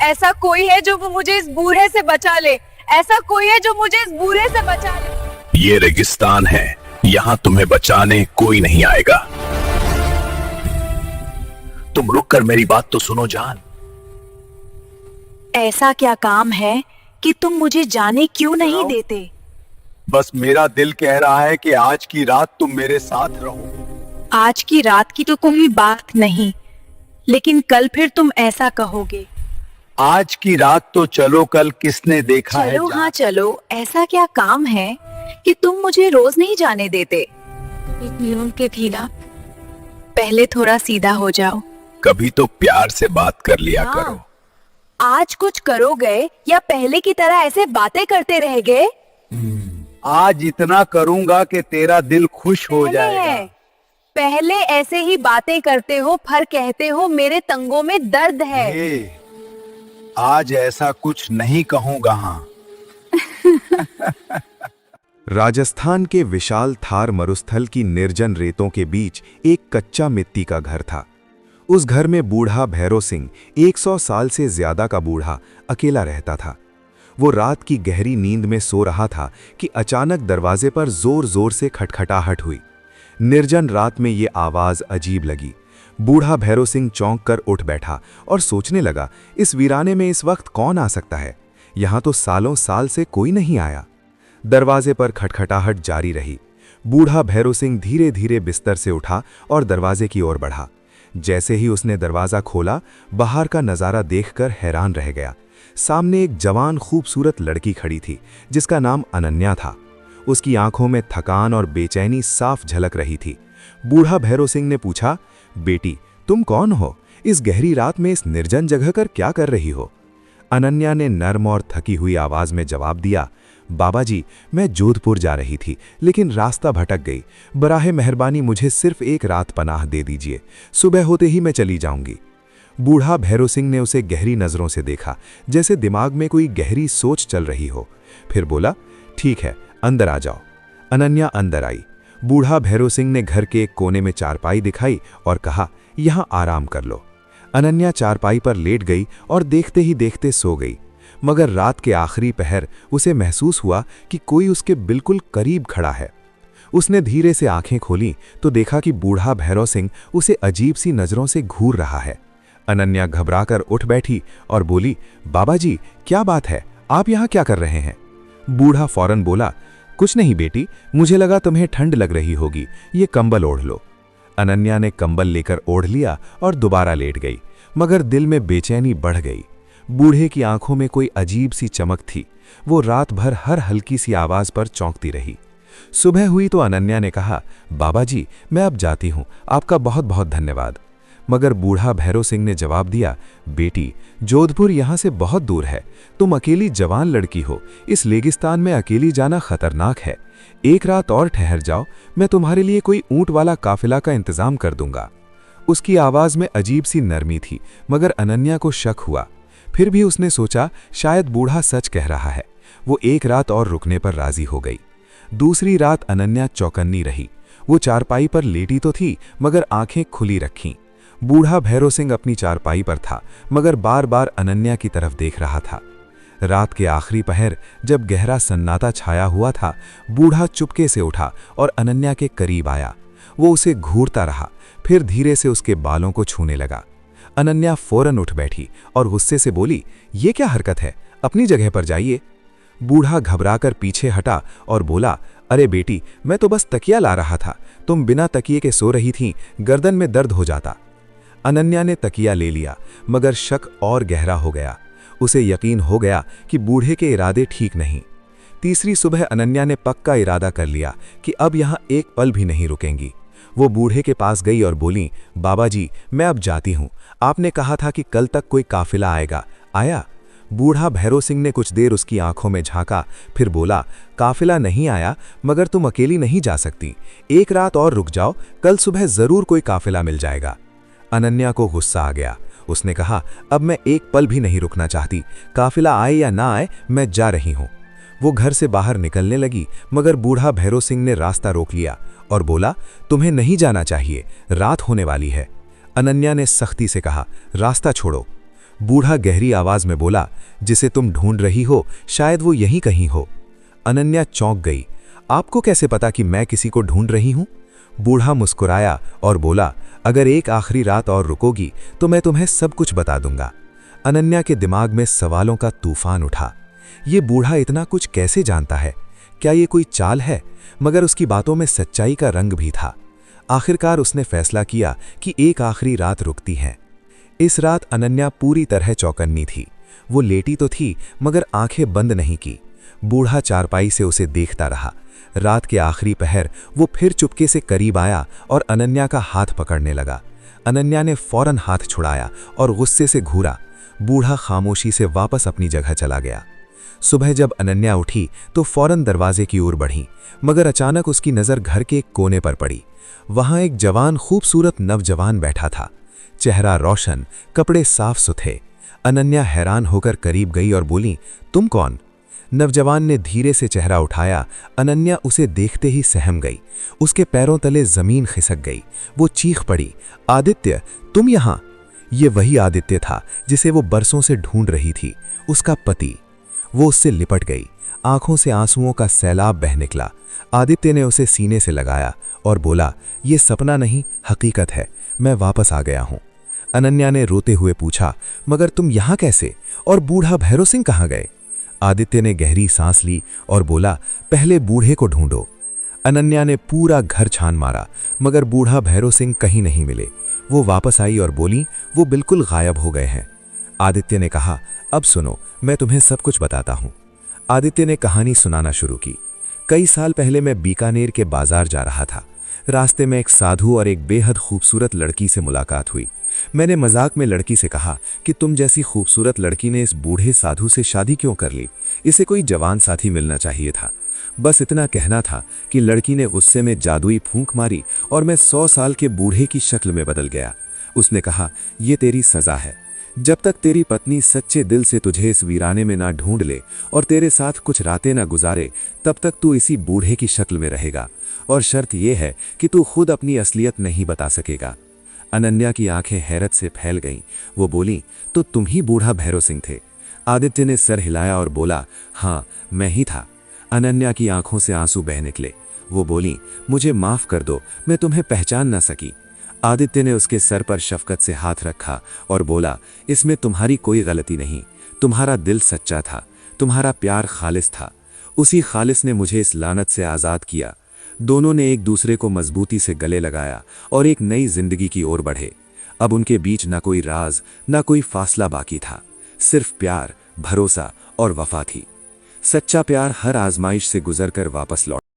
ऐसा कोई है जो मुझे इस बूढ़े से बचा ले। ऐसा कोई है जो मुझे इस बूढ़े से बचा ले। ये रेगिस्तान है, यहाँ तुम्हें बचाने कोई नहीं आएगा। तुम रुक कर मेरी बात तो सुनो जान। ऐसा क्या काम है कि तुम मुझे जाने क्यों नहीं देते? बस मेरा दिल कह रहा है कि आज की रात तुम मेरे साथ रहो। आज की रात की तो कोई बात नहीं, लेकिन कल फिर तुम ऐसा कहोगे। आज की रात तो चलो, कल किसने देखा है चलो हाँ चलो, ऐसा क्या काम है कि तुम मुझे रोज नहीं जाने देते? पहले थोड़ा सीधा हो जाओ। कभी तो प्यार से बात कर लिया हाँ। करो। आज कुछ करोगे या पहले की तरह ऐसे बातें करते रह गए? आज इतना करूंगा कि तेरा दिल खुश हो जाएगा। पहले ऐसे ही बातें करते हो, फिर कहते हो मेरे तंगों में दर्द है। आज ऐसा कुछ नहीं कहूंगा। हाँ। राजस्थान के विशाल थार मरुस्थल की निर्जन रेतों के बीच एक कच्चा मिट्टी का घर था। उस घर में बूढ़ा भैरव सिंह, 100 साल से ज्यादा का बूढ़ा, अकेला रहता था। वो रात की गहरी नींद में सो रहा था कि अचानक दरवाजे पर जोर जोर से खटखटाहट हुई। निर्जन रात में ये आवाज अजीब लगी। बूढ़ा भैरव सिंह चौंक कर उठ बैठा और सोचने लगा, इस वीराने में इस वक्त कौन आ सकता है? यहां तो सालों साल से कोई नहीं आया। दरवाजे पर खटखटाहट जारी रही। बूढ़ा भैरव सिंह धीरे धीरे बिस्तर से उठा और दरवाजे की ओर बढ़ा। जैसे ही उसने दरवाजा खोला, बाहर का नजारा देखकर हैरान रह गया। सामने एक जवान खूबसूरत लड़की खड़ी थी, जिसका नाम अनन्या था। उसकी आंखों में थकान और बेचैनी साफ झलक रही थी। बूढ़ा भैरव सिंह ने पूछा, बेटी तुम कौन हो? इस गहरी रात में इस निर्जन जगह कर क्या कर रही हो? अनन्या ने नर्म और थकी हुई आवाज में जवाब दिया, बाबा जी, मैं जोधपुर जा रही थी, लेकिन रास्ता भटक गई। बराहे मेहरबानी मुझे सिर्फ एक रात पनाह दे दीजिए, सुबह होते ही मैं चली जाऊंगी। बूढ़ा भैरव सिंह ने उसे गहरी नजरों से देखा, जैसे दिमाग में कोई गहरी सोच चल रही हो। फिर बोला, ठीक है, अंदर आ जाओ। अनन्या अंदर आई। बूढ़ा भैरव सिंह ने घर के एक कोने में चारपाई दिखाई और कहा, यहां आराम कर लो। अनन्या चारपाई पर लेट गई और देखते ही देखते सो गई। मगर रात के आखिरी पहर उसे महसूस हुआ कि कोई उसके बिल्कुल करीब खड़ा है। उसने धीरे से आंखें खोली तो देखा कि बूढ़ा भैरव सिंह उसे अजीब सी नजरों से घूर रहा है। अनन्या घबराकर उठ बैठी और बोली, बाबा जी, क्या बात है? आप यहाँ क्या कर रहे हैं? बूढ़ा फौरन बोला, कुछ नहीं बेटी, मुझे लगा तुम्हें ठंड लग रही होगी, ये कंबल ओढ़ लो। अनन्या ने कंबल लेकर ओढ़ लिया और दोबारा लेट गई, मगर दिल में बेचैनी बढ़ गई। बूढ़े की आंखों में कोई अजीब सी चमक थी। वो रात भर हर हल्की सी आवाज पर चौंकती रही। सुबह हुई तो अनन्या ने कहा, बाबा जी, मैं अब जाती हूँ, आपका बहुत बहुत धन्यवाद। मगर बूढ़ा भैरव सिंह ने जवाब दिया, बेटी, जोधपुर यहाँ से बहुत दूर है। तुम अकेली जवान लड़की हो, इस रेगिस्तान में अकेली जाना खतरनाक है। एक रात और ठहर जाओ, मैं तुम्हारे लिए कोई ऊंट वाला काफिला का इंतजाम कर दूंगा। उसकी आवाज में अजीब सी नरमी थी, मगर अनन्या को शक हुआ। फिर भी उसने सोचा, शायद बूढ़ा सच कह रहा है। वो एक रात और रुकने पर राजी हो गई। दूसरी रात अनन्या चौकन्नी रही। वो चारपाई पर लेटी तो थी, मगर आंखें खुली रखीं। बूढ़ा भैरव सिंह अपनी चारपाई पर था, मगर बार बार अनन्या की तरफ देख रहा था। रात के आखिरी पहर जब गहरा सन्नाटा छाया हुआ था, बूढ़ा चुपके से उठा और अनन्या के करीब आया। वो उसे घूरता रहा, फिर धीरे से उसके बालों को छूने लगा। अनन्या फौरन उठ बैठी और गुस्से से बोली, ये क्या हरकत है? अपनी जगह पर जाइए। बूढ़ा घबराकर पीछे हटा और बोला, अरे बेटी, मैं तो बस तकिया ला रहा था, तुम बिना तकिए के सो रही थीं, गर्दन में दर्द हो जाता। अनन्या ने तकिया ले लिया, मगर शक और गहरा हो गया। उसे यकीन हो गया कि बूढ़े के इरादे ठीक नहीं। तीसरी सुबह अनन्या ने पक्का इरादा कर लिया कि अब यहाँ एक पल भी नहीं रुकेंगी। वो बूढ़े के पास गई और बोली, बाबा जी, मैं अब जाती हूँ। आपने कहा था कि कल तक कोई काफिला आएगा, आया? बूढ़ा भैरव सिंह ने कुछ देर उसकी आंखों में झांका, फिर बोला, काफिला नहीं आया, मगर तुम अकेली नहीं जा सकती। एक रात और रुक जाओ, कल सुबह जरूर कोई काफिला मिल जाएगा। अनन्या को गुस्सा आ गया। उसने कहा, अब मैं एक पल भी नहीं रुकना चाहती, काफिला आए या ना आए, मैं जा रही हूँ। वो घर से बाहर निकलने लगी, मगर बूढ़ा भैरव सिंह ने रास्ता रोक लिया और बोला, तुम्हें नहीं जाना चाहिए, रात होने वाली है। अनन्या ने सख्ती से कहा, रास्ता छोड़ो। बूढ़ा गहरी आवाज में बोला, जिसे तुम ढूंढ रही हो शायद वो यहीं कहीं हो। अनन्या चौंक गई। आपको कैसे पता कि मैं किसी को ढूंढ रही हूं? बूढ़ा मुस्कुराया और बोला, अगर एक आखिरी रात और रुकोगी तो मैं तुम्हें सब कुछ बता दूंगा। अनन्या के दिमाग में सवालों का तूफान उठा। ये बूढ़ा इतना कुछ कैसे जानता है? क्या ये कोई चाल है? मगर उसकी बातों में सच्चाई का रंग भी था। आखिरकार उसने फैसला किया कि एक आखिरी रात रुकती है। इस रात अनन्या पूरी तरह चौकन्नी थी। वो लेटी तो थी मगर आंखें बंद नहीं की। बूढ़ा चारपाई से उसे देखता रहा। रात के आखिरी पहर वो फिर चुपके से करीब आया और अनन्या का हाथ पकड़ने लगा। अनन्या ने फौरन हाथ छुड़ाया और गुस्से से घूरा। बूढ़ा खामोशी से वापस अपनी जगह चला गया। सुबह जब अनन्या उठी तो फौरन दरवाजे की ओर बढ़ी, मगर अचानक उसकी नज़र घर के एक कोने पर पड़ी। वहां एक जवान खूबसूरत नवजवान बैठा था। चेहरा रोशन, कपड़े साफ सुथरे। अनन्या हैरान होकर करीब गई और बोली, तुम कौन? नवजवान ने धीरे से चेहरा उठाया। अनन्या उसे देखते ही सहम गई। उसके पैरों तले जमीन खिसक गई। वो चीख पड़ी, आदित्य, तुम यहाँ? ये वही आदित्य था जिसे वो बरसों से ढूंढ रही थी, उसका पति। वो उससे लिपट गई। आंखों से आंसुओं का सैलाब बह निकला। आदित्य ने उसे सीने से लगाया और बोला, ये सपना नहीं, हकीकत है, मैं वापस आ गया हूं। अनन्या ने रोते हुए पूछा, मगर तुम यहाँ कैसे? और बूढ़ा भैरव सिंह कहाँ गए? आदित्य ने गहरी सांस ली और बोला, पहले बूढ़े को ढूंढो। अनन्या ने पूरा घर छान मारा, मगर बूढ़ा भैरव सिंह कहीं नहीं मिले। वो वापस आई और बोली, वो बिल्कुल गायब हो गए हैं। आदित्य ने कहा, अब सुनो, मैं तुम्हें सब कुछ बताता हूं। आदित्य ने कहानी सुनाना शुरू की। कई साल पहले मैं बीकानेर के बाजार जा रहा था। रास्ते में एक साधु और एक बेहद खूबसूरत लड़की से मुलाकात हुई। मैंने मजाक में लड़की से कहा कि तुम जैसी खूबसूरत लड़की ने इस बूढ़े साधु से शादी क्यों कर ली? इसे कोई जवान साथी मिलना चाहिए था। बस इतना कहना था कि लड़की ने गुस्से में जादुई फूंक मारी और मैं 100 साल के बूढ़े की शक्ल में बदल गया। उसने कहा, ये तेरी सजा है। जब तक तेरी पत्नी सच्चे दिल से तुझे इस वीराने में ना ढूंढ ले और तेरे साथ कुछ रातें ना गुजारे, तब तक तू इसी बूढ़े की शक्ल में रहेगा। और शर्त यह है कि तू खुद अपनी असलियत नहीं बता सकेगा। अनन्या की आंखें हैरत से फैल गईं। वो बोली, तो तुम ही बूढ़ा भैरव सिंह थे? आदित्य ने सर हिलाया और बोला, हाँ, मैं ही था। अनन्या की आंखों से आंसू बह निकले। वो बोली, मुझे माफ कर दो, मैं तुम्हें पहचान ना सकी। आदित्य ने उसके सर पर शफकत से हाथ रखा और बोला, इसमें तुम्हारी कोई गलती नहीं। तुम्हारा दिल सच्चा था, तुम्हारा प्यार खालिस था। उसी खालिस ने मुझे इस लानत से आज़ाद किया। दोनों ने एक दूसरे को मजबूती से गले लगाया और एक नई जिंदगी की ओर बढ़े। अब उनके बीच ना कोई राज, ना कोई फासला बाकी था। सिर्फ प्यार, भरोसा और वफा थी। सच्चा प्यार हर आजमाइश से गुजरकर वापस लौट